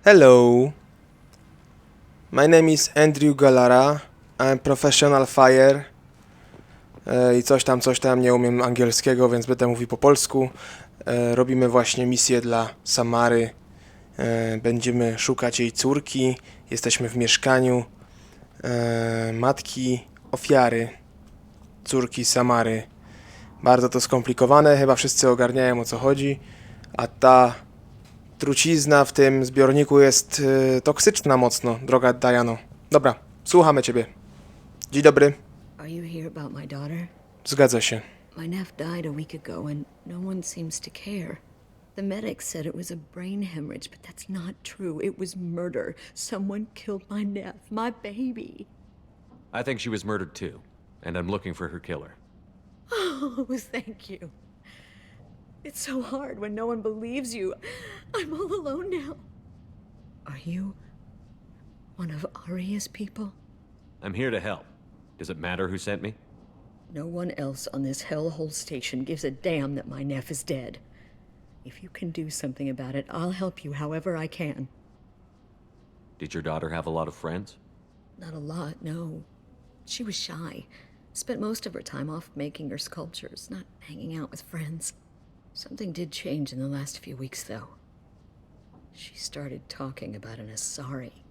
Hello, my name is Andrew Galara. I'm professional fire. I coś tam, nie umiem angielskiego, więc będę mówił po polsku. Robimy właśnie misję dla Samary. Będziemy szukać jej córki. Jesteśmy w mieszkaniu matki ofiary, córki Samary. Bardzo to skomplikowane, chyba wszyscy ogarniają, o co chodzi. A ta trucizna w tym zbiorniku jest toksyczna mocno, droga Diano. Dobra, słuchamy ciebie. Dzień dobry. Are you here about my daughter? Zgadza się. My nephew died a week ago and no one seems to care. The medics said it was a brain hemorrhage, but that's not true. It was murder. Someone killed my nephew, my baby. I think she was murdered too, and I'm looking for her killer. Oh, thank you. It's so hard when no one believes you. I'm all alone now. Are you one of Aria's people? I'm here to help. Does it matter who sent me? No one else on this hellhole station gives a damn that my nephew is dead. If you can do something about it, I'll help you however I can. Did your daughter have a lot of friends? Not a lot, no. She was shy. Spent most of her time off making her sculptures, not hanging out with friends. Something did change in the last few weeks, though. She started talking about an Asari.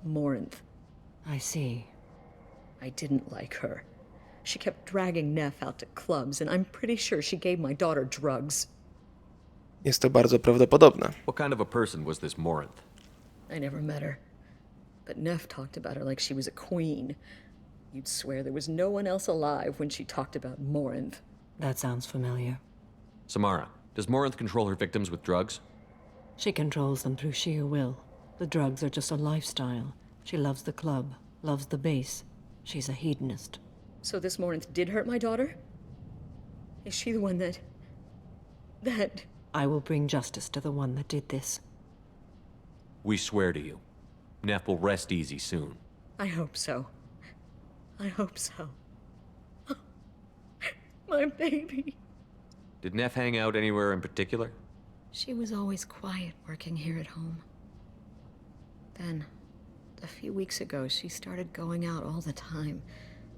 Morinth. I see. I didn't like her. She kept dragging Neff out to clubs, and I'm pretty sure she gave my daughter drugs. Jest to bardzo prawdopodobne. What kind of a person was this Morinth? I never met her. But Neff talked about her like she was a queen. You'd swear there was no one else alive when she talked about Morinth. That sounds familiar. Samara, does Morinth control her victims with drugs? She controls them through sheer will. The drugs are just a lifestyle. She loves the club, loves the base. She's a hedonist. So this Morinth did hurt my daughter? Is she the one that... I will bring justice to the one that did this. We swear to you. Neff will rest easy soon. I hope so. I hope so. My baby. Did Neff hang out anywhere in particular? She was always quiet working here at home. Then, a few weeks ago, she started going out all the time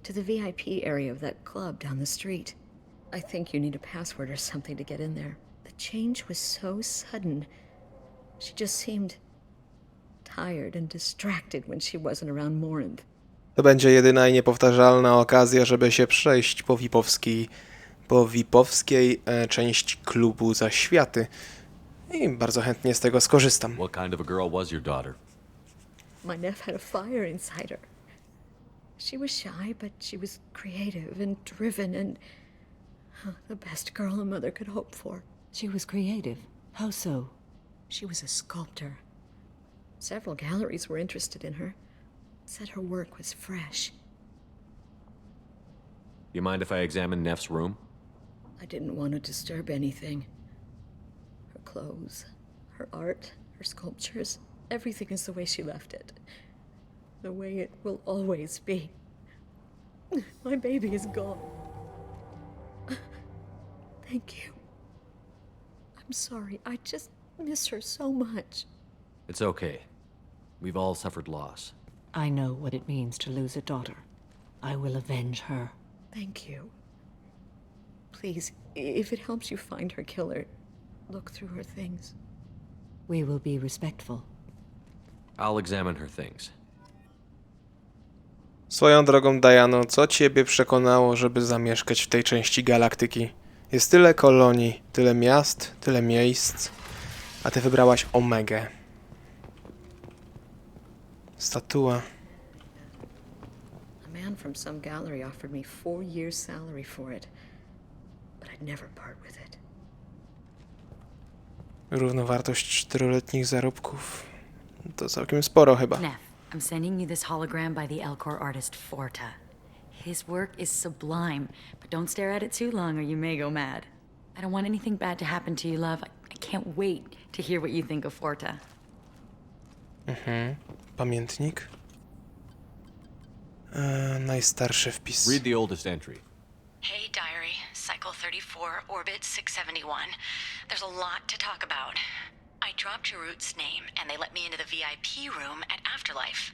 to the VIP area of that club down the street. I think you need a password or something to get in there. The change was so sudden. She just seemed tired and distracted when she wasn't around Morinth. To będzie jedyna i niepowtarzalna okazja, żeby się przejść po VIP-owskiej części klubu Zaświaty. I bardzo chętnie z tego skorzystam. What kind of a girl was your daughter? My nephew had a fire inside her. She was shy, but she was creative and driven and the best girl a mother could hope for. She was creative. How so? She was a sculptor. Several galleries were interested in her. Said her work was fresh. You mind if I examine Neff's room? I didn't want to disturb anything. Her clothes, her art, her sculptures, everything is the way she left it. The way it will always be. My baby is gone. Thank you. I'm sorry. I just miss her so much. It's okay. We've all suffered loss. I know what it means to lose a daughter. I will avenge her. Thank you. Please, if it helps you find her killer, look through her things. We will be respectful. I'll examine her things. Swoją drogą, Diano, co ciebie przekonało, żeby zamieszkać w tej części galaktyki? Jest tyle kolonii, tyle miast, tyle miejsc, a ty wybrałaś Omegę. Statua. A man from some gallery offered me 4 years' salary for it, but I'd never part with it. Równowartość 4-letnich zarobków. To całkiem sporo chyba. Neff, I'm sending you this hologram by the Elcor artist Forta. His work is sublime, but don't stare at it too long or you may go mad. I don't want anything bad to happen to you, love. I can't wait to hear what you think of Forta. Pamiętnik. Najstarszy wpis. Read the oldest entry. Hey, diary. Cycle 34, orbit 671. There's a lot to talk about. I dropped Jarut's name and they let me into the VIP room at Afterlife.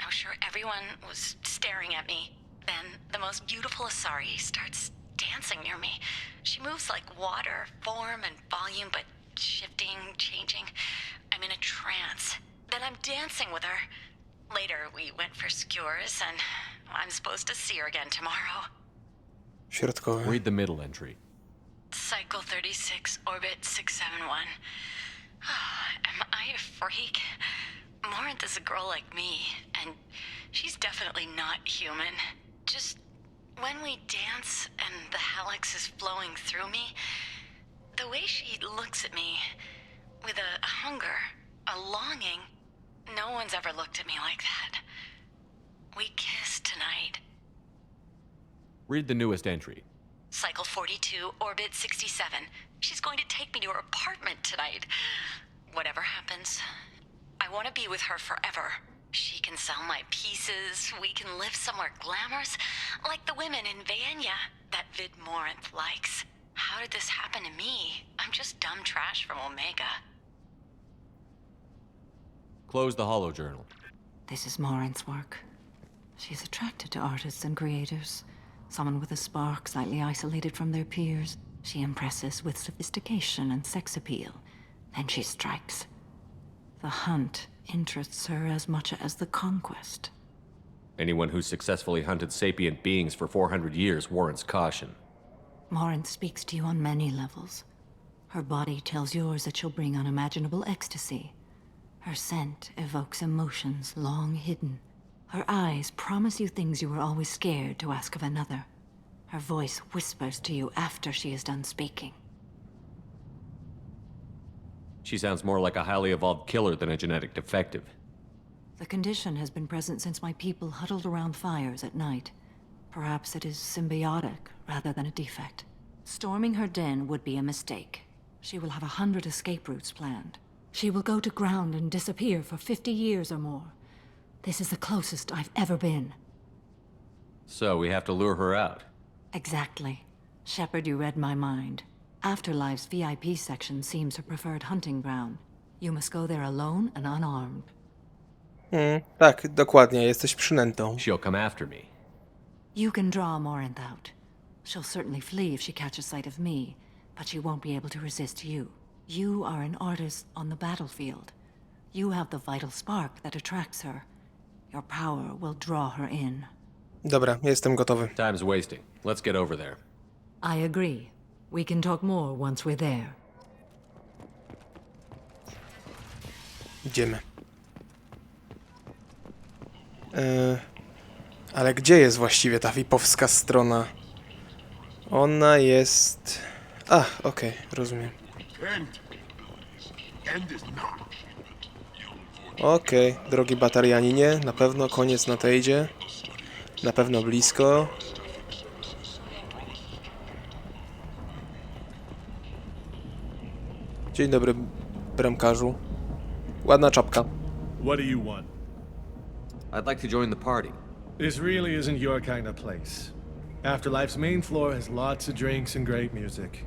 I was sure everyone was staring at me. Then the most beautiful Asari starts dancing near me. She moves like water, form and volume, but shifting, changing. I'm in a trance. Then I'm dancing with her. Later, we went for skewers, and I'm supposed to see her again tomorrow. Środkowy. Read the middle entry. Cycle 36, orbit 671. Am I a freak? Morinth is a girl like me, and she's definitely not human. Just when we dance and the hallex is flowing through me, the way she looks at me with a hunger, a longing, no one's ever looked at me like that. We kissed tonight. Read the newest entry. Cycle 42, orbit 67. She's going to take me to her apartment tonight. Whatever happens, I want to be with her forever. She can sell my pieces, we can live somewhere glamorous, like the women in Vanya that Vid Morinth likes. How did this happen to me? I'm just dumb trash from Omega. Close the holo journal. This is Morinth's work. She's attracted to artists and creators. Someone with a spark, slightly isolated from their peers. She impresses with sophistication and sex appeal. Then she strikes. The hunt interests her as much as the conquest. Anyone who's successfully hunted sapient beings for 400 years warrants caution. Morinth speaks to you on many levels. Her body tells yours that she'll bring unimaginable ecstasy. Her scent evokes emotions long hidden. Her eyes promise you things you were always scared to ask of another. Her voice whispers to you after she is done speaking. She sounds more like a highly evolved killer than a genetic defective. The condition has been present since my people huddled around fires at night. Perhaps it is symbiotic rather than a defect. Storming her den would be a mistake. She will have 100 escape routes planned. She will go to ground and disappear for 50 years or more. This is the closest I've ever been. So we have to lure her out. Exactly. Shepard, you read my mind. Afterlife's VIP section seems her preferred hunting ground. You must go there alone and unarmed. Tak, dokładnie, jesteś przynętą. She'll come after me. You can draw Morinth out. She'll certainly flee if she catches sight of me, but she won't be able to resist you. You are an artist on the battlefield. You have the vital spark that attracts her. Your power will draw her in. Dobra, jestem gotowy. Time's wasting. Let's get over there. I agree. We can talk more once we're there. Idziemy. Ale gdzie jest właściwie ta VIP-owska strona? Ona jest... Okej, rozumiem. Okej, drogi batarianinie, na pewno koniec nadejdzie. Na pewno blisko. Dzień dobry, bramkarzu. Ładna czapka. What do you want? I'd like to join the party. This really isn't your kind of place. Afterlife's main floor has lots of drinks and great music.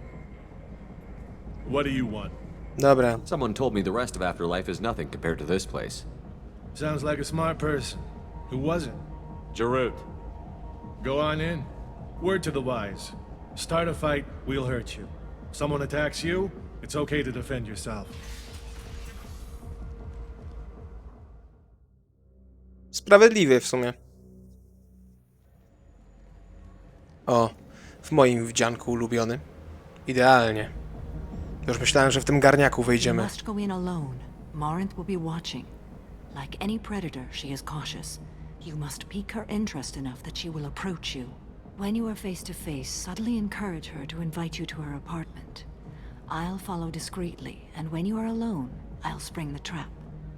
What do you want? Dobra, Someone told me the rest of Afterlife is nothing compared to this place. Sounds like a smart person. Who wasn't? Jarut. Go on in. Word to the wise. Start a fight, we'll hurt you. Someone attacks you, it's okay to defend yourself. sprawiedliwy w sumie. O, w moim wdzianku ulubionym. Idealnie. Już myślałem, że w tym garniaku You wejdziemy. must go in alone. Morinth will be watching. Like any predator, she is cautious. You must pique her interest enough that she will approach you. When you are face to face, subtly encourage her to invite you to her apartment. I'll follow discreetly, and when you are alone, I'll spring the trap.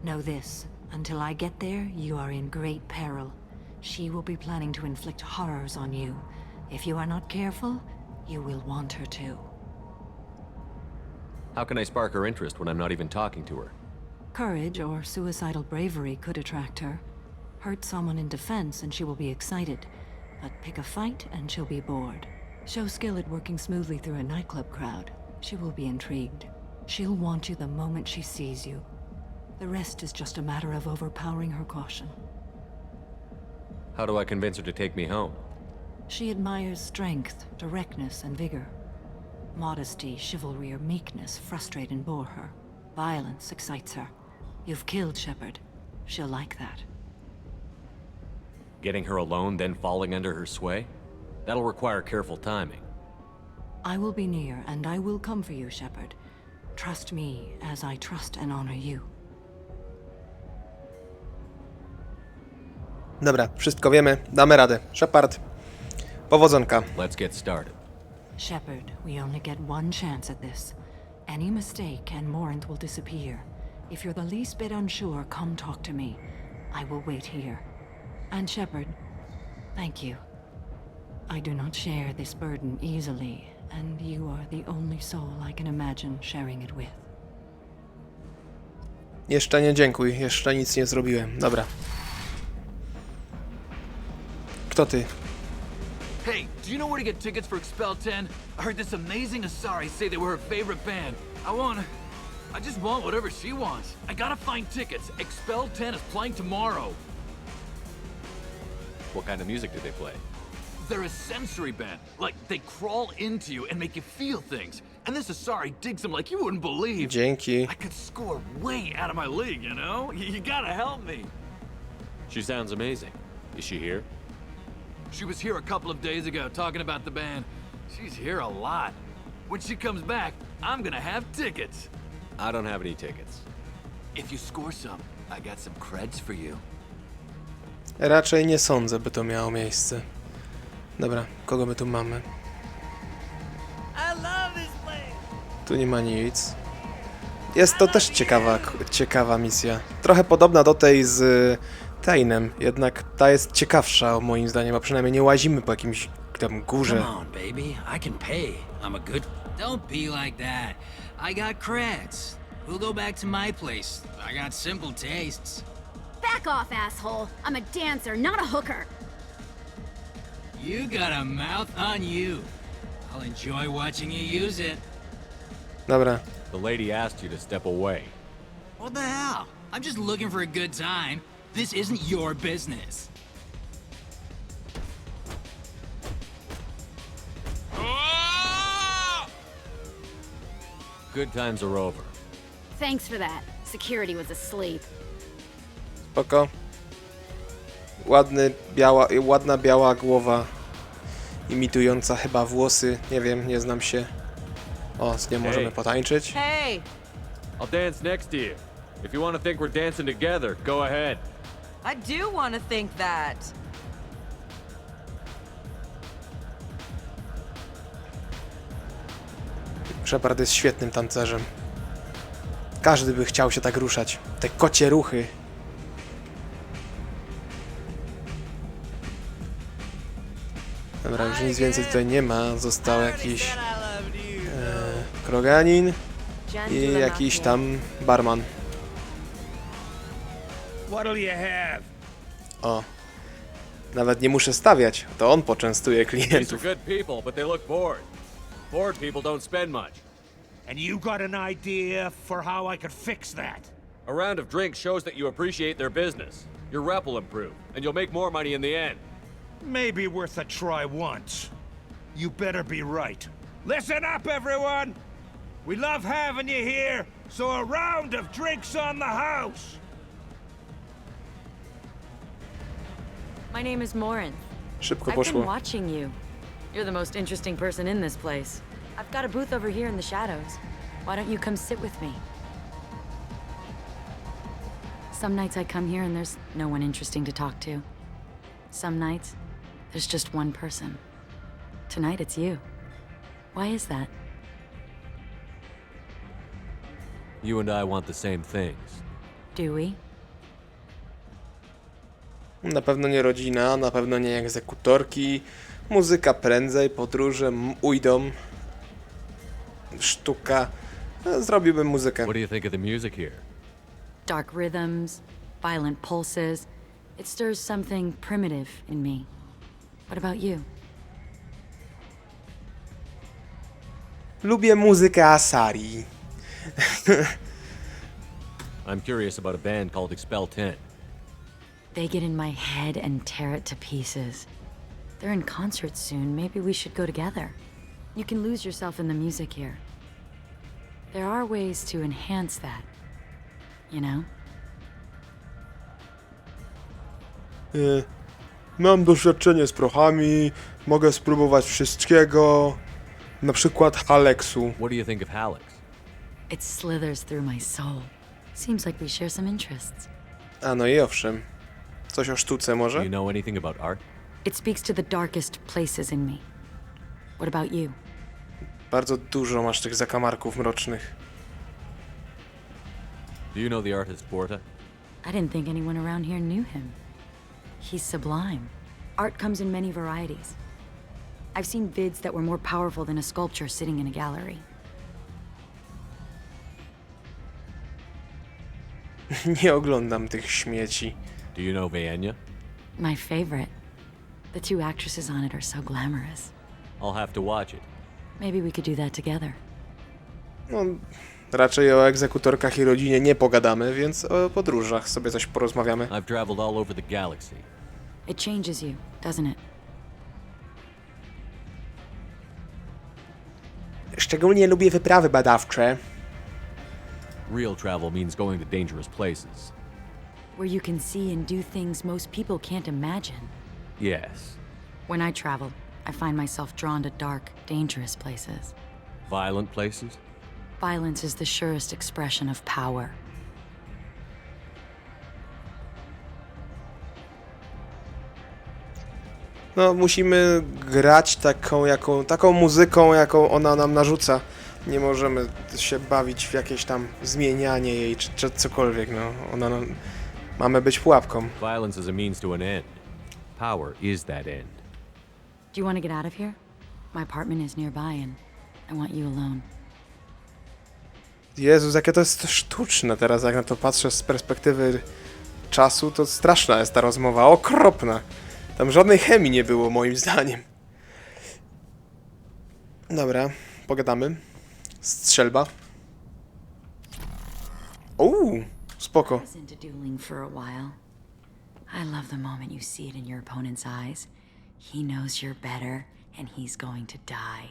Know this, until I get there, you are in great peril. She will be planning to inflict horrors on you. If you are not careful, you will want her to. How can I spark her interest when I'm not even talking to her? Courage or suicidal bravery could attract her. Hurt someone in defense and she will be excited, but pick a fight and she'll be bored. Show skill at working smoothly through a nightclub crowd. She will be intrigued. She'll want you the moment she sees you. The rest is just a matter of overpowering her caution. How do I convince her to take me home? She admires strength, directness, and vigor. Modesty, chivalry, or meekness frustrate and bore her. Violence excites her. You've killed Shepard. She'll like that. Getting her alone, then falling under her sway? That'll require careful timing. I will be near, and I will come for you, Shepard. Trust me as I trust and honor you. Dobra, wszystko wiemy, damy radę. Shepard, powodzonka. Let's get started. Shepard, we only get one chance at this. Any mistake and Morant will disappear. If you're the least bit unsure, come talk to me. I will wait here. And Shepard, thank you. I do not share this burden easily, and you are the only soul I can imagine sharing it with. Jeszcze nie dziękuj, jeszcze nic nie zrobiłem. Dobra. Kto ty? Hey, do you know where to get tickets for Expel 10? I heard this amazing Asari say they were her favorite band. I just want whatever she wants. I gotta find tickets. Expel 10 is playing tomorrow. What kind of music do they play? They're a sensory band. Like, they crawl into you and make you feel things. And this Asari digs them like you wouldn't believe. Dzięki. I could score way out of my league, you know? You gotta help me. She sounds amazing. Is she here? She was here a couple of days ago talking about the band. She's here a lot. When she comes back, I'm gonna have tickets. I don't have any tickets. If you score some, I got some creds for you. Raczej nie sądzę, by to miało miejsce. Dobra, kogo my tu mamy? Tu nie ma nic. Jest to też ciekawa misja. Trochę podobna do tej z Tainem, jednak ta jest ciekawsza moim zdaniem, a przynajmniej nie łazimy po jakimś tam górze. Come on, baby. I can pay. I'm a good... Don't be like that. I got creds. We'll go back to my place. I got simple tastes. Back off, asshole. I'm a dancer, not a hooker. You got a mouth on you. I'll enjoy watching you use it. Dobra. The lady asked you to step away. What the hell? I'm just looking for a good time. This isn't your business. Good times are over. Thanks for that. Security was asleep. Spoko. Ładna biała głowa, imitująca chyba włosy. Nie wiem, nie znam się. O, z nią możemy potańczyć. Hey! I'll dance next to you. If you want to think we're dancing together, go ahead. I do want to think that. Shepard jest świetnym tancerzem. Każdy by chciał się tak ruszać. Te kocie ruchy. Dobra, już nic więcej tutaj nie ma. Został jakiś kroganin i jakiś tam barman. O. Nawet nie muszę stawiać. To on poczęstuje These are klientów. good people, but they look bored. Bored people don't spend much. And you got an idea for how I could fix that? A round of drinks shows that you appreciate their business. Your rep will improve, and you'll make more money in the end. Maybe worth a try once. You better be right. Listen up, everyone! We love having you here, so a round of drinks on the house! My name is Morin. Szybko I've been poszło. watching you. You're the most interesting person in this place. I've got a booth over here in the shadows. Why don't you come sit with me? Some nights I come here and there's no one interesting to talk to. Some nights, there's just one person. Tonight it's you. Why is that? You and I want the same things. Do we? Na pewno nie rodzina, na pewno nie egzekutorki. Muzyka prędzej, podróże ujdą. Sztuka. Zrobiłbym muzykę. What do you think of the music here? Dark rhythms, violent pulses. It stirs something primitive in me. What about you? Lubię muzykę Asari. I'm curious about a band called Expel 10. They get in my head and tear it to pieces. They're in concert soon. Maybe we should go together. You can lose yourself in the music here. There are ways to enhance that, you know? Mam doświadczenie z prochami, mogę spróbować wszystkiego, na przykład Haleksu. What do you think of Hallex? It slithers through my soul. Seems like we share some interests. A no i owszem. Coś o sztuce Do może? you know anything about art? It speaks to the darkest places in me. What about you? Bardzo dużo masz tych zakamarków mrocznych. Do you know the artist Porta? I didn't think anyone around here knew him. He's sublime. Art comes in many varieties. I've seen vids that were more powerful than a sculpture sitting in a gallery. Nie oglądam tych śmieci. Do you know Vienya? My favorite. The two actresses on it are so glamorous. I'll have to watch it. Maybe we could do that together. No, raczej o egzekutorkach i rodzinie nie pogadamy, więc o podróżach sobie coś porozmawiamy. I've traveled all over the galaxy. It changes you, doesn't it? Szczególnie lubię wyprawy badawcze. Real travel means going to dangerous places. Where you can see and do things most people can't imagine. Yes. When I travel, I find myself drawn to dark, dangerous places. Violent places? Violence is the surest expression of power. No, musimy grać taką muzyką, jaką ona nam narzuca. Nie możemy się bawić w jakieś tam zmienianie jej, czy cokolwiek, no. Mamy być pułapką. Violence is a means to an end. Power is that end. Do you want to get out of here? My apartment is nearby and I want you alone. Jezus, jakie to jest sztuczne teraz, jak na to patrzę z perspektywy czasu, to straszna jest ta rozmowa, okropna. Tam żadnej chemii nie było, moim zdaniem. Dobra, pogadamy. Strzelba. Spoko. I was into dueling for a while. I love the moment you see it in your opponent's eyes. He knows you're better and he's going to die.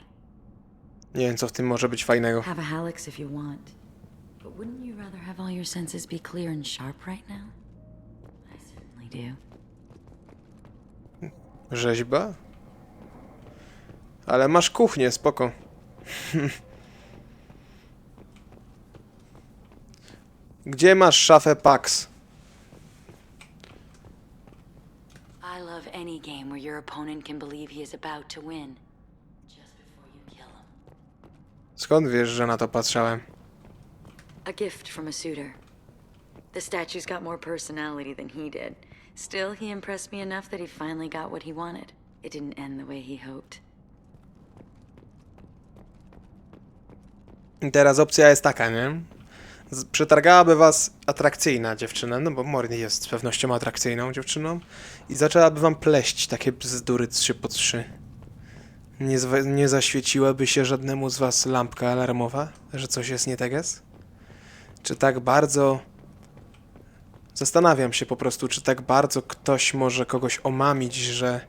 Nie wiem, co w tym może być fajnego. Have a Hallex if you want. But wouldn't you rather have all your senses be clear and sharp right now? I certainly do. Rzeźba? Ale masz kuchnię, spoko. Gdzie masz szafę Pax? I love any game where your opponent can believe he is about to win. Just before you kill him. Skąd wiesz, że na to patrzałem? A gift from a suitor. The statue's got more personality than he did. Still, he impressed me enough that he finally got what he wanted. It didn't end the way he hoped. I teraz opcja jest taka, nie? Przetargałaby was atrakcyjna dziewczyna, no bo Morny jest z pewnością atrakcyjną dziewczyną i zaczęłaby wam pleść takie bzdury 3x3. Nie zaświeciłaby się żadnemu z was lampka alarmowa, że coś jest nie tak jest? Czy tak bardzo... Zastanawiam się po prostu, czy tak bardzo ktoś może kogoś omamić, że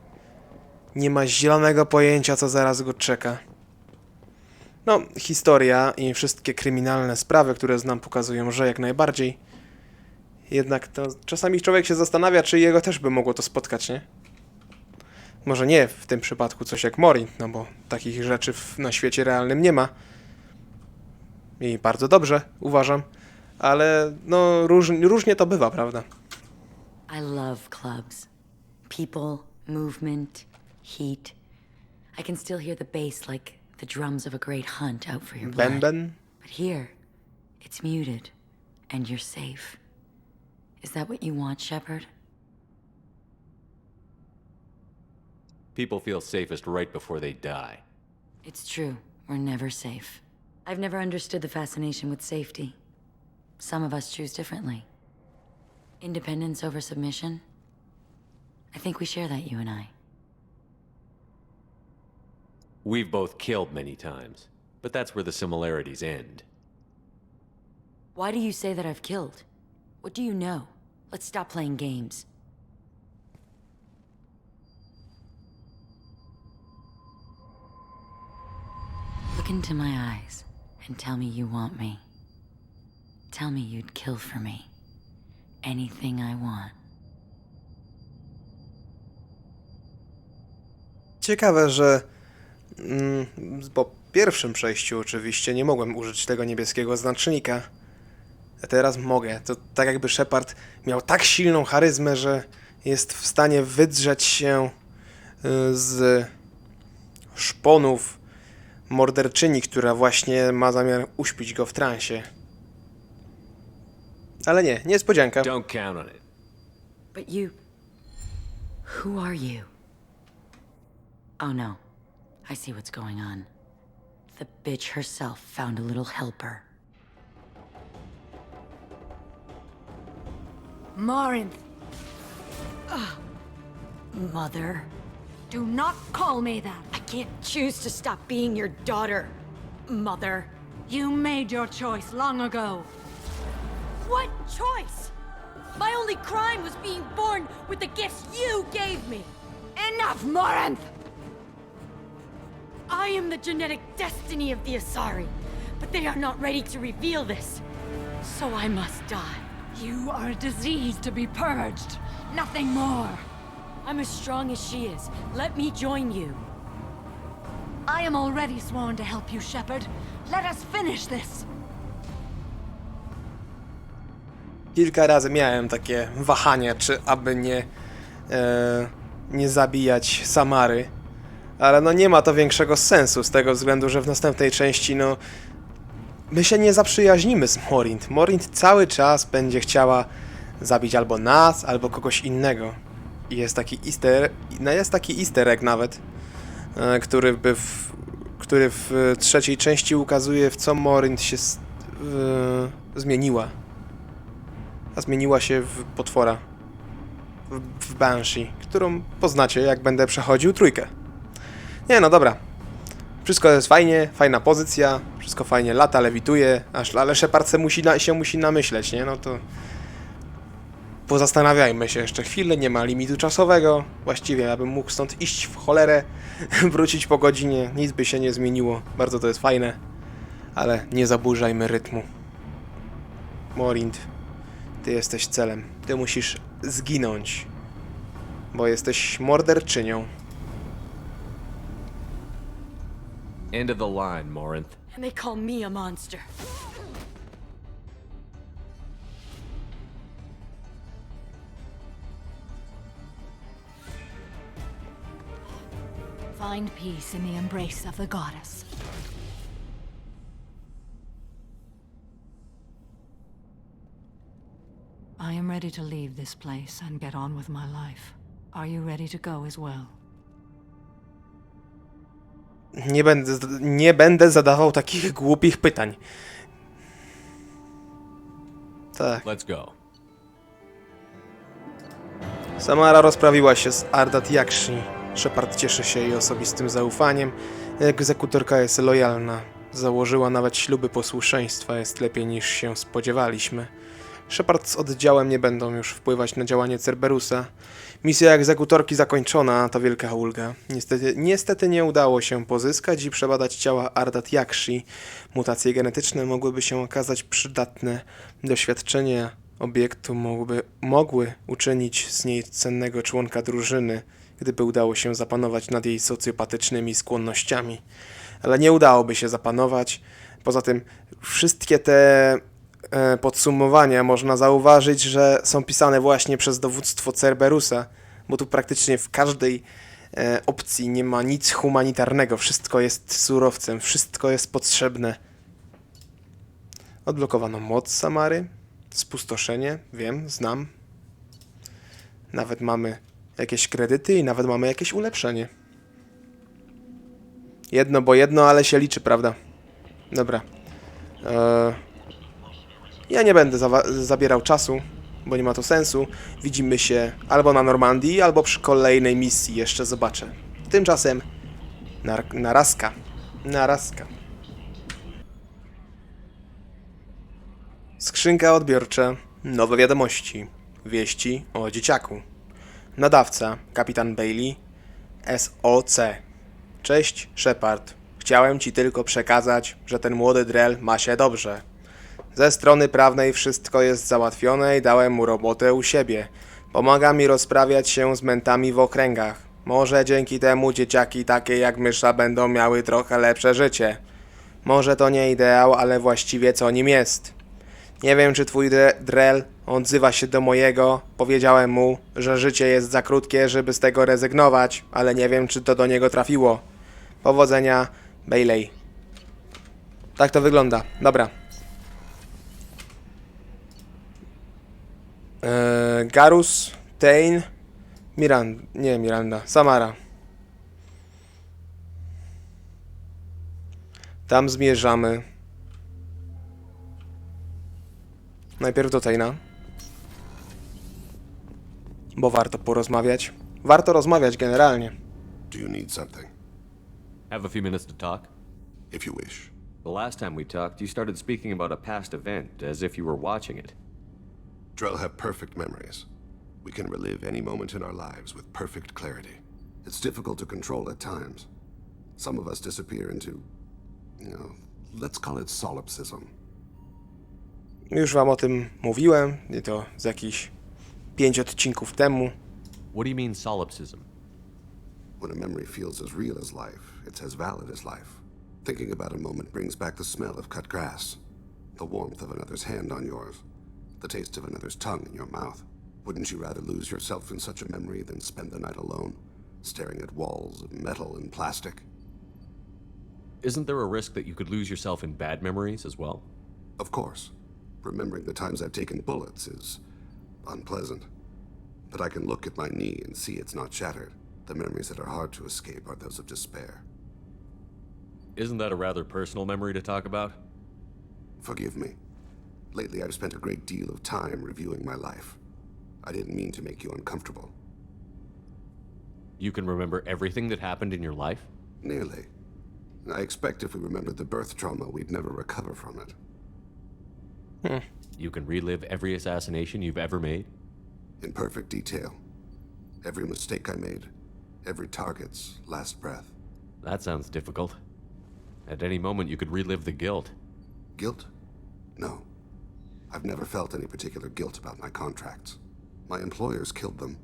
nie ma zielonego pojęcia, co zaraz go czeka. No, historia i wszystkie kryminalne sprawy, które znam, pokazują, że jak najbardziej. Jednak to czasami człowiek się zastanawia, czy jego też by mogło to spotkać, nie? Może nie w tym przypadku coś jak Morin, no bo takich rzeczy na świecie realnym nie ma. I bardzo dobrze, uważam. Ale no różnie to bywa, prawda? I love clubs. People, movement, heat. I can still hear the bass like the drums of a great hunt out for your blood. Bęben? But here, it's muted, and you're safe. Is that what you want, Shepard? People feel safest right before they die. It's true. We're never safe. I've never understood the fascination with safety. Some of us choose differently. Independence over submission? I think we share that, you and I. We've both killed many times, but that's where the similarities end. Why do you say that I've killed? What do you know? Let's stop playing games. Look into my eyes and tell me you want me. Tell me you'd kill for me. Anything I want. Ciekawe, że po pierwszym przejściu oczywiście nie mogłem użyć tego niebieskiego znacznika. A teraz mogę. To tak jakby Shepard miał tak silną charyzmę, że jest w stanie wydrzeć się z szponów morderczyni, która właśnie ma zamiar uśpić go w transie. Ale nie, niespodzianka. Don't count on it. But you... Who are you? Oh no. I see what's going on. The bitch herself found a little helper. Morinth, Mother. do not call me that. I can't choose to stop being your daughter, Mother. You made your choice long ago. What choice? My only crime was being born with the gifts you gave me. Enough, Morinth! I am the genetic destiny of the Asari, but they are not ready to reveal this. So I must die. You are a disease to be purged. Nothing more. I'm as strong as she is. Let me join you. I am already sworn to help you, Shepard. Let us finish this. Kilka razy miałem takie wahanie, czy aby nie zabijać Samary. Ale no nie ma to większego sensu z tego względu, że w następnej części no my się nie zaprzyjaźnimy z Morinth. Morinth cały czas będzie chciała zabić albo nas, albo kogoś innego. I jest taki easter egg nawet, który w trzeciej części ukazuje, w co Morinth się zmieniła. A zmieniła się w potwora. W Banshee, którą poznacie, jak będę przechodził trójkę. Nie, no dobra. Wszystko jest fajnie, fajna pozycja, wszystko fajnie lata, lewituje, ale Shepard się musi namyśleć, nie? No to pozastanawiajmy się jeszcze chwilę, nie ma limitu czasowego. Właściwie ja bym mógł stąd iść w cholerę, wrócić po godzinie, nic by się nie zmieniło. Bardzo to jest fajne, ale nie zaburzajmy rytmu. Morinth, ty jesteś celem. Ty musisz zginąć, bo jesteś morderczynią. End of the line, Morinth. And they call me a monster. Find peace in the embrace of the goddess. I am ready to leave this place and get on with my life. Are you ready to go as well? Nie będę zadawał takich głupich pytań. Tak. Let's go. Samara rozprawiła się z Ardat Yakshi. Shepard cieszy się jej osobistym zaufaniem. Egzekutorka jest lojalna. Założyła nawet śluby posłuszeństwa. Jest lepiej niż się spodziewaliśmy. Shepard z oddziałem nie będą już wpływać na działanie Cerberusa. Misja egzekutorki zakończona, to wielka ulga. Niestety nie udało się pozyskać i przebadać ciała Ardat Yakshi. Mutacje genetyczne mogłyby się okazać przydatne. Doświadczenia obiektu mogły uczynić z niej cennego członka drużyny, gdyby udało się zapanować nad jej socjopatycznymi skłonnościami. Ale nie udałoby się zapanować. Poza tym wszystkie te podsumowania można zauważyć, że są pisane właśnie przez dowództwo Cerberusa, bo tu praktycznie w każdej opcji nie ma nic humanitarnego. Wszystko jest surowcem, wszystko jest potrzebne. Odblokowano moc Samary, spustoszenie, wiem, znam. Nawet mamy jakieś kredyty i nawet mamy jakieś ulepszenie. Jedno bo jedno, ale się liczy, prawda? Dobra. Ja nie będę zabierał czasu, bo nie ma to sensu. Widzimy się albo na Normandii, albo przy kolejnej misji. Jeszcze zobaczę. Tymczasem narazka. Skrzynka odbiorcza, nowe wiadomości, wieści o dzieciaku. Nadawca, kapitan Bailey, SOC. Cześć, Shepard. Chciałem ci tylko przekazać, że ten młody Drell ma się dobrze. Ze strony prawnej wszystko jest załatwione i dałem mu robotę u siebie. Pomaga mi rozprawiać się z mentami w okręgach. Może dzięki temu dzieciaki takie jak Mysza będą miały trochę lepsze życie. Może to nie ideał, ale właściwie co nim jest. Nie wiem, czy twój Drell odzywa się do mojego. Powiedziałem mu, że życie jest za krótkie, żeby z tego rezygnować, ale nie wiem, czy to do niego trafiło. Powodzenia, Bailey. Tak to wygląda. Dobra. Garus, Tain, Miranda, Samara. Tam zmierzamy. Najpierw do Taina. Bo warto porozmawiać. Warto rozmawiać generalnie. Do you need something? Have a few minutes to talk? If you wish. The last time we talked, you started speaking about a past event, as if you were watching it. Drell have perfect memories. We can relive any moment in our lives with perfect clarity. It's difficult to control at times. Some of us disappear into, let's call it solipsism. Już wam o tym mówiłem, i to z jakichś 5 odcinków temu. What do you mean solipsism? When a memory feels as real as life, it's as valid as life. Thinking about a moment brings back the smell of cut grass, the warmth of another's hand on yours, the taste of another's tongue in your mouth. Wouldn't you rather lose yourself in such a memory than spend the night alone, staring at walls of metal and plastic? Isn't there a risk that you could lose yourself in bad memories as well? Of course. Remembering the times I've taken bullets is unpleasant. But I can look at my knee and see it's not shattered. The memories that are hard to escape are those of despair. Isn't that a rather personal memory to talk about? Forgive me. Lately I've spent a great deal of time reviewing my life. I didn't mean to make you uncomfortable. You can remember everything that happened in your life? Nearly. I expect if we remembered the birth trauma, we'd never recover from it. You can relive every assassination you've ever made? In perfect detail. Every mistake I made. Every target's last breath. That sounds difficult. At any moment you could relive the guilt. Guilt? No. I've never felt any particular guilt about my contracts. My employers killed them.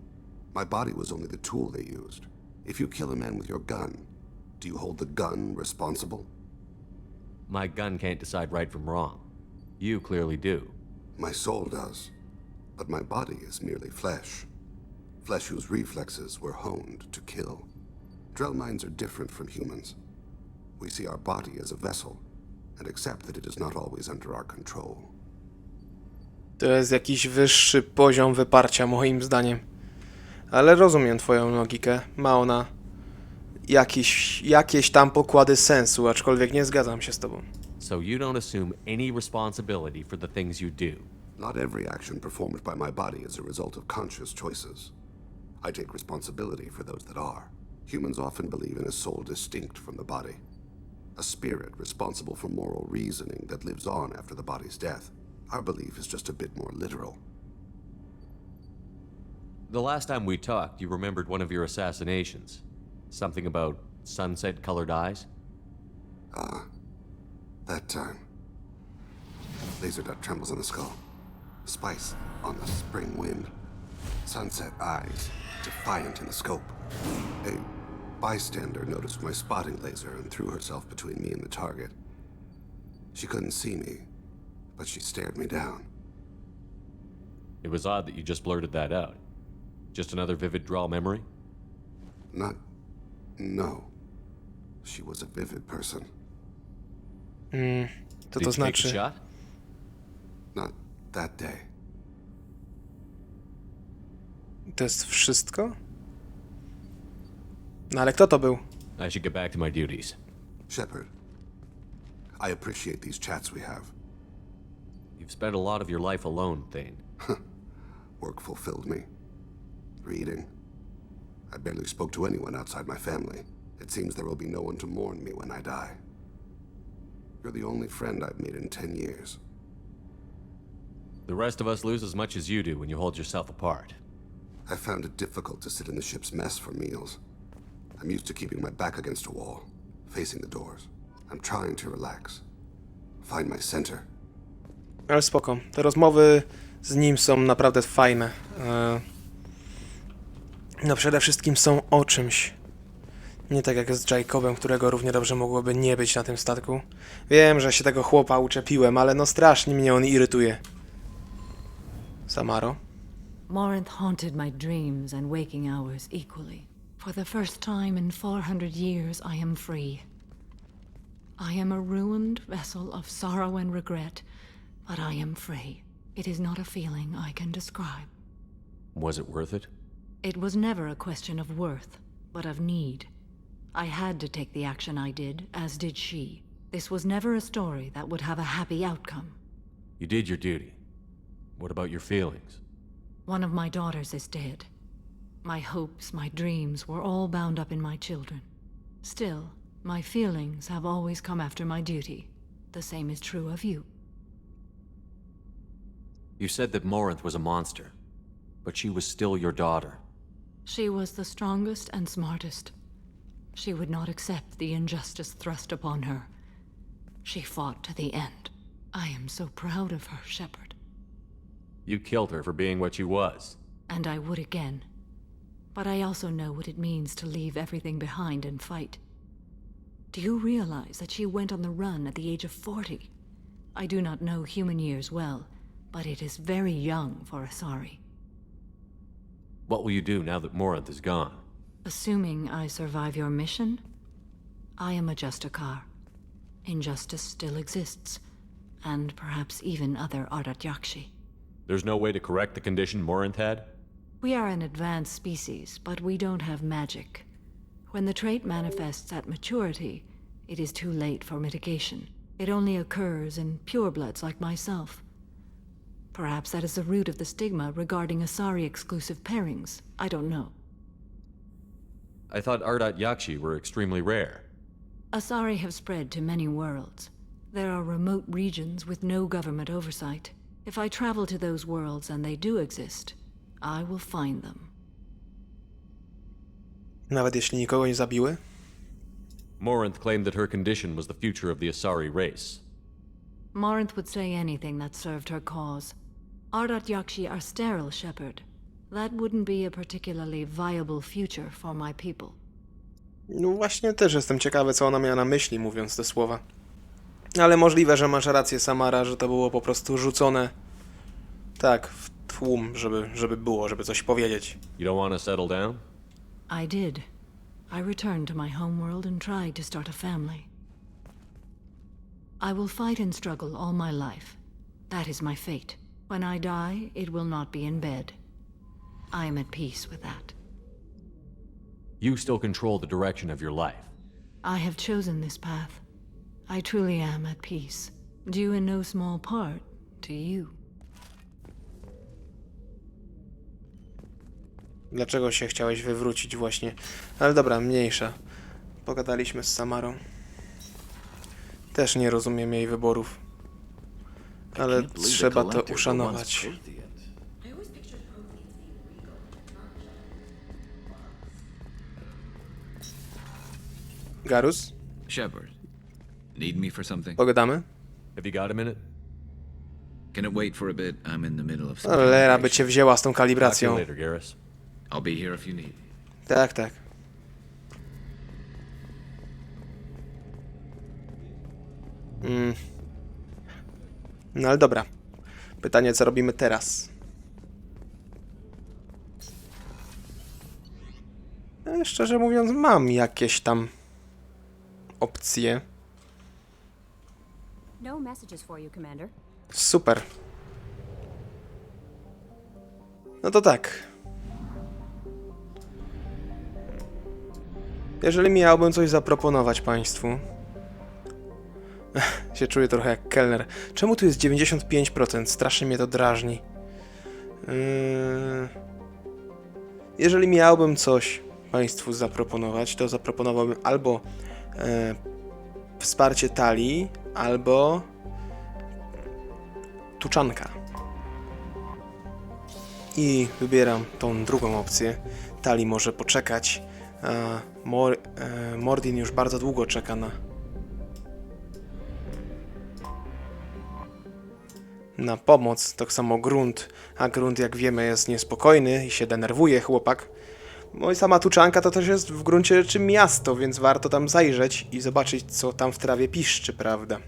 My body was only the tool they used. If you kill a man with your gun, do you hold the gun responsible? My gun can't decide right from wrong. You clearly do. My soul does. But my body is merely flesh. Flesh whose reflexes were honed to kill. Drell minds are different from humans. We see our body as a vessel, and accept that it is not always under our control. To jest jakiś wyższy poziom wyparcia, moim zdaniem. Ale rozumiem twoją logikę. Ma ona jakieś tam pokłady sensu, aczkolwiek nie zgadzam się z tobą. So you don't assume any responsibility for the things you do? Not every action performed by my body is a result of conscious choices. I take responsibility for those that are. Humans often believe in a soul distinct from the body. A spirit responsible for moral reasoning that lives on after the body's death. Our belief is just a bit more literal. The last time we talked, you remembered one of your assassinations. Something about sunset-colored eyes? That time. Laser dot trembles on the skull. Spice on the spring wind. Sunset eyes, defiant in the scope. A bystander noticed my spotting laser and threw herself between me and the target. She couldn't see me, but she stared me down. It was odd that you just blurted that out. Just another vivid draw memory? No. She was a vivid person. Co to Did you take znaczy? the shot? Not that day. To jest wszystko? No ale kto to był? I should get back to my duties. Shepard, I appreciate these chats we have. You've spent a lot of your life alone, Thane. Work fulfilled me. Reading. I barely spoke to anyone outside my family. It seems there will be no one to mourn me when I die. You're the only friend I've made in 10 years. The rest of us lose as much as you do when you hold yourself apart. I found it difficult to sit in the ship's mess for meals. I'm used to keeping my back against a wall, facing the doors. I'm trying to relax. Find my center. Ale spoko. Te rozmowy z nim są naprawdę fajne. No przede wszystkim są o czymś. Nie tak jak z Jacobem, którego równie dobrze mogłoby nie być na tym statku. Wiem, że się tego chłopa uczepiłem, ale no strasznie mnie on irytuje. Samaro? Morinth haunted my dreams and waking hours equally. For the first time in 400 years, I am free. I am a ruined vessel of sorrow and regret, but I am free. It is not a feeling I can describe. Was it worth it? It was never a question of worth, but of need. I had to take the action I did, as did she. This was never a story that would have a happy outcome. You did your duty. What about your feelings? One of my daughters is dead. My hopes, my dreams were all bound up in my children. Still, my feelings have always come after my duty. The same is true of you. You said that Morinth was a monster, but she was still your daughter. She was the strongest and smartest. She would not accept the injustice thrust upon her. She fought to the end. I am so proud of her, Shepard. You killed her for being what she was. And I would again. But I also know what it means to leave everything behind and fight. Do you realize that she went on the run at the age of 40? I do not know human years well, but it is very young for Asari. What will you do now that Morinth is gone? Assuming I survive your mission, I am a Justicar. Injustice still exists, and perhaps even other Ardatyakshi. There's no way to correct the condition Morinth had? We are an advanced species, but we don't have magic. When the trait manifests at maturity, it is too late for mitigation. It only occurs in purebloods like myself. Perhaps that is the root of the stigma regarding Asari-exclusive pairings. I don't know. I thought Ardatyakshi were extremely rare. Asari have spread to many worlds. There are remote regions with no government oversight. If I travel to those worlds and they do exist, I will find them. Nawet jeśli nikogo nie zabiły? Morinth claimed that her condition was the future of the Asari race. Morinth would say anything that served her cause. Ardatyakshi are sterile, Shepard. That wouldn't be a particularly viable future for my people. No właśnie też jestem ciekawy, co ona miała na myśli, mówiąc te słowa. Ale możliwe, że masz rację, Samara, że to było po prostu rzucone tak, w tłum, żeby coś powiedzieć. You don't want to settle down? I did. I returned to my homeworld and tried to start a family. I will fight and struggle all my life. That is my fate. When I die, it will not be in bed. I am at peace with that. You still control the direction of your life. I have chosen this path. I truly am at peace, due in no small part to you. Dlaczego się chciałeś wywrócić właśnie? Ale dobra, mniejsza. Pogadaliśmy z Samarą. Też nie rozumiem jej wyborów. Ale trzeba to uszanować. Garus? Shepard, need me for something? Pogadamy? Have you got a minute? Can it wait for a bit? I'm in the middle of some Lera by cię wzięła z tą Talk to you kalibracją. later, Garrus. I'll be here if you need. Tak, tak. No ale dobra. Pytanie, co robimy teraz? Szczerze mówiąc, mam jakieś tam opcje. No messages for you, Commander. Super. No to tak. Jeżeli miałbym coś zaproponować państwu... się czuję trochę jak kelner. Czemu tu jest 95%? Strasznie mnie to drażni. Jeżeli miałbym coś państwu zaproponować, to zaproponowałbym albo wsparcie talii, albo Tuchanka. I wybieram tą drugą opcję. Tali może poczekać. A Mordin już bardzo długo czeka na pomoc. Tak samo Grunt. A Grunt, jak wiemy, jest niespokojny i się denerwuje chłopak. No i sama Tuchanka to też jest w gruncie rzeczy miasto, więc warto tam zajrzeć i zobaczyć, co tam w trawie piszczy, prawda?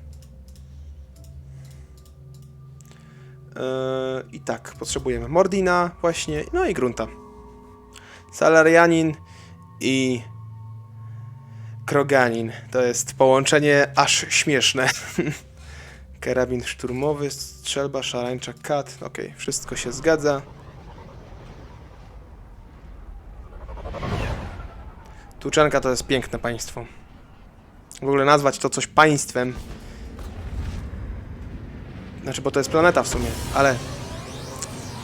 I tak, potrzebujemy Mordina właśnie, no i Grunta. Salarianin i Kroganin. To jest połączenie aż śmieszne. Karabin szturmowy, strzelba, szarańcza, kat. Okej, wszystko się zgadza. Tuchanka to jest piękne państwo. W ogóle nazwać to coś państwem. Znaczy, bo to jest planeta w sumie, ale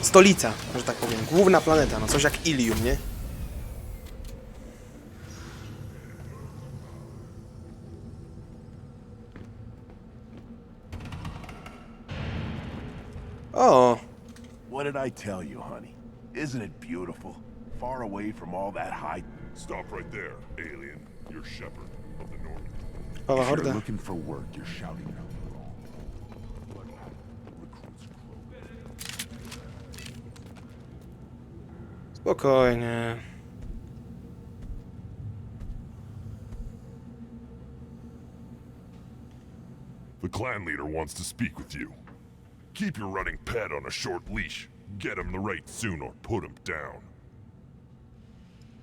stolica, że tak powiem. Główna planeta, no coś jak Ilium, nie? O! What did I tell you, honey? Isn't it beautiful? Far away from all that high... Stop right there, alien. You're shepherd of the North. Pała If you're horda. looking for work, you're shouting out. Spokojnie. The clan leader wants to speak with you. Keep your running pet on a short leash. Get him the right soon or put him down.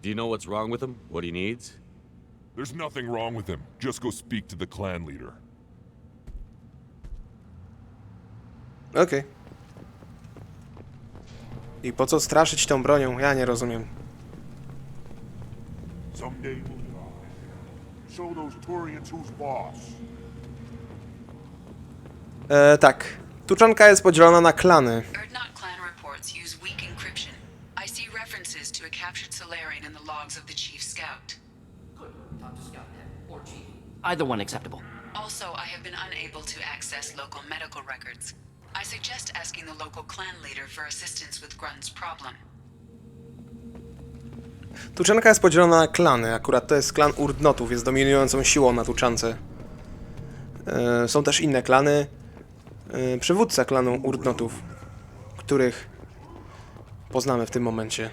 Do you know what's wrong with him? What he needs? There's nothing wrong with him. Just go speak to the clan leader. Okej. I po co straszyć tą bronią? Ja nie rozumiem. Someday we'll die. Show those Turians who's boss. Tak. Tuchanka jest podzielona na klany. Erdnot clan reports use weak encryption. I see references to a captured Solarian in the logs of the chief scout. Good. Talk to Scout then, or Chief. Either one acceptable. Also, I have been unable to access local medical records. I suggest asking the local clan leader for assistance with Grunt's problem. Tuchanka jest podzielona na klany. Akurat to jest klan Urdnotów, jest dominującą siłą na Tuchance. Są też inne klany. Przywódca klanu Urdnotów, których poznamy w tym momencie.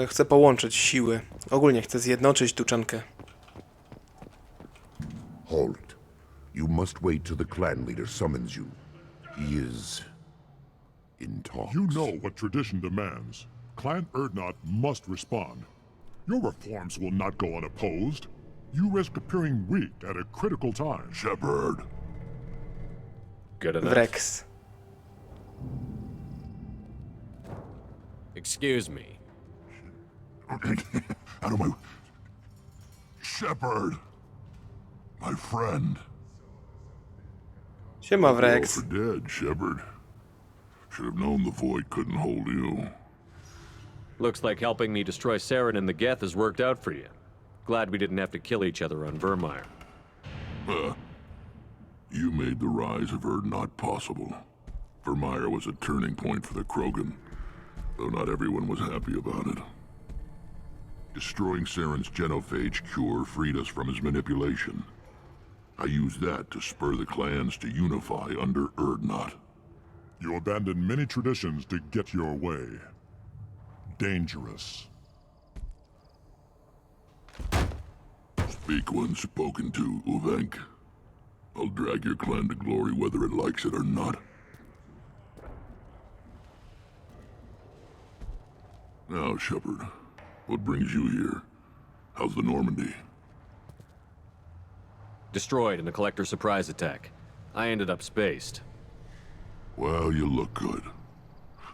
Chcę połączyć siły. Ogólnie chcę zjednoczyć Tuchankę. Halt. You must wait till the clan leader summons you. He is... in talks. You know what tradition demands. Clan Erdnot must respond. Your reforms will not go unopposed. You risk appearing weak at a critical time. Shepherd. Good enough. Wrex. Excuse me. Out of my... Shepherd. My friend. Siema, Wrex. For dead, Shepherd. Should have known the void couldn't hold you. Looks like helping me destroy Saren and the Geth has worked out for you. Glad we didn't have to kill each other on Vermeer. You made the rise of Erdnot possible. Vermeer was a turning point for the Krogan, though not everyone was happy about it. Destroying Saren's genophage cure freed us from his manipulation. I used that to spur the clans to unify under Erdnot. You abandoned many traditions to get your way. Dangerous. Speak when spoken to, Uvenk. I'll drag your clan to glory whether it likes it or not. Now, Shepherd, what brings you here? How's the Normandy? Destroyed in a collector surprise attack. I ended up spaced. Well, you look good.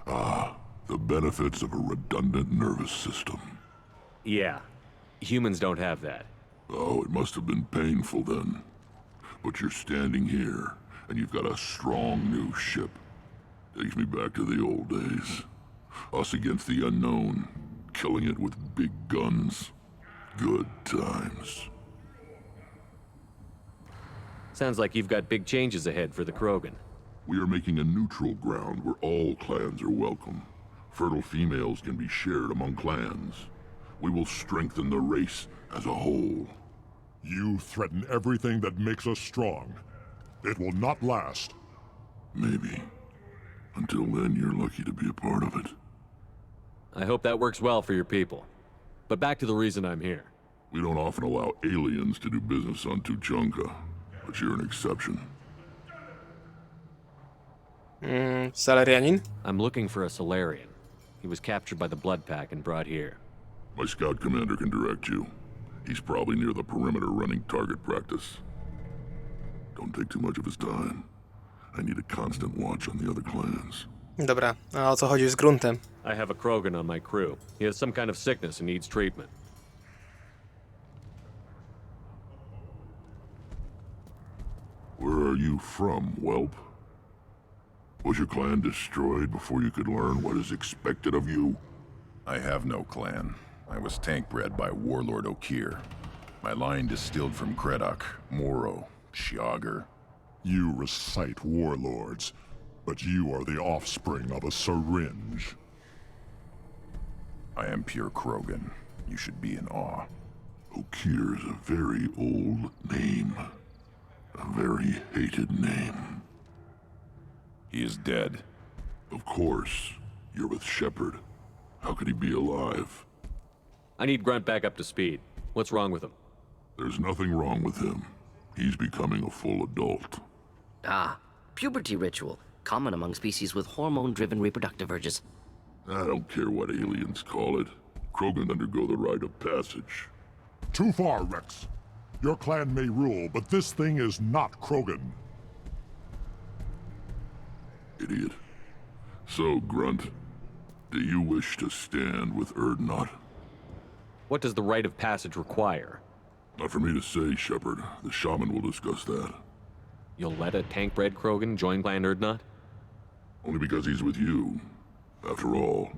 Ah, the benefits of a redundant nervous system. Yeah. Humans don't have that. Oh, it must have been painful then. But you're standing here, and you've got a strong new ship. Takes me back to the old days. Us against the unknown, killing it with big guns. Good times. Sounds like you've got big changes ahead for the Krogan. We are making a neutral ground where all clans are welcome. Fertile females can be shared among clans. We will strengthen the race as a whole. You threaten everything that makes us strong. It will not last. Maybe. Until then, you're lucky to be a part of it. I hope that works well for your people. But back to the reason I'm here. We don't often allow aliens to do business on Tuchanka, but you're an exception. Salarianin? I'm looking for a Solarian. He was captured by the Blood Pack and brought here. My scout commander can direct you. He's probably near the perimeter running target practice. Don't take too much of his time. I need a constant watch on the other clans. Dobra, a o co chodzi z gruntem? I have a Krogan on my crew. He has some kind of sickness and needs treatment. Where are you from, whelp? Was your clan destroyed before you could learn what is expected of you? I have no clan. I was tank bred by Warlord Okir. My line distilled from Kredok, Moro, Shiagar. You recite warlords, but you are the offspring of a syringe. I am pure Krogan. You should be in awe. Okir is a very old name. A very hated name. He is dead. Of course. You're with Shepard. How could he be alive? I need Grunt back up to speed. What's wrong with him? There's nothing wrong with him. He's becoming a full adult. Ah, puberty ritual. Common among species with hormone-driven reproductive urges. I don't care what aliens call it. Krogan undergo the rite of passage. Too far, Rex. Your clan may rule, but this thing is not Krogan. Idiot. So, Grunt, do you wish to stand with Erdnot? What does the rite of passage require? Not for me to say, Shepard. The shaman will discuss that. You'll let a tank-bred Krogan join Clan Erdnot? Only because he's with you. After all,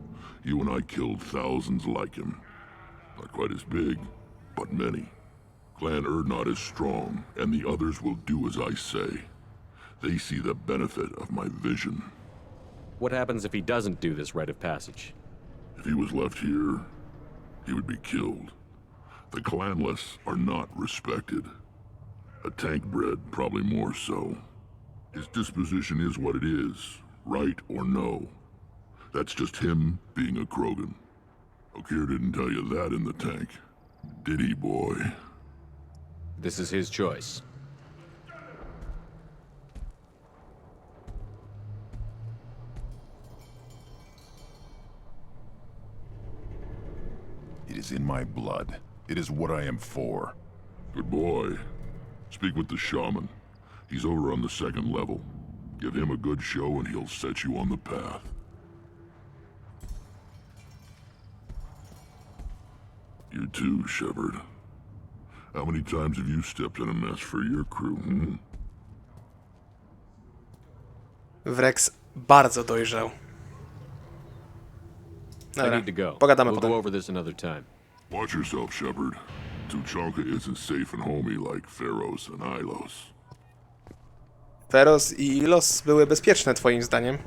you and I killed thousands like him. Not quite as big, but many. Clan Erdnot is strong, and the others will do as I say. They see the benefit of my vision. What happens if he doesn't do this rite of passage? If he was left here, he would be killed. The clanless are not respected. A tank-bred, probably more so. His disposition is what it is, right or no. That's just him being a Krogan. Okir didn't tell you that in the tank. Did he, boy? This is his choice. It is in my blood. It is what I am for. Good boy. Speak with the shaman. He's over on the second level. Give him a good show and he'll set you on the path. You too, Shepard. How many times have you stepped in a mess for your crew, hmm? Wrex bardzo dojrzał. I need to go. Pogadamy We'll potem. go over this another time. Watch yourself, Shepard. Tuchanka isn't safe and homey like Pharos and Ilos. Pharos i Ilos były bezpieczne twoim zdaniem?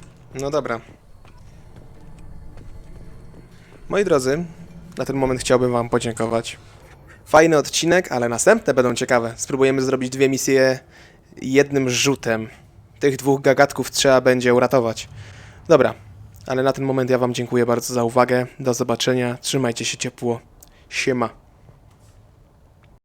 No dobra. Moi drodzy, na ten moment chciałbym wam podziękować. Fajny odcinek, ale następne będą ciekawe. Spróbujemy zrobić 2 misje jednym rzutem. Tych 2 gagatków trzeba będzie uratować. Dobra, ale na ten moment ja wam dziękuję bardzo za uwagę. Do zobaczenia, trzymajcie się ciepło. Siema.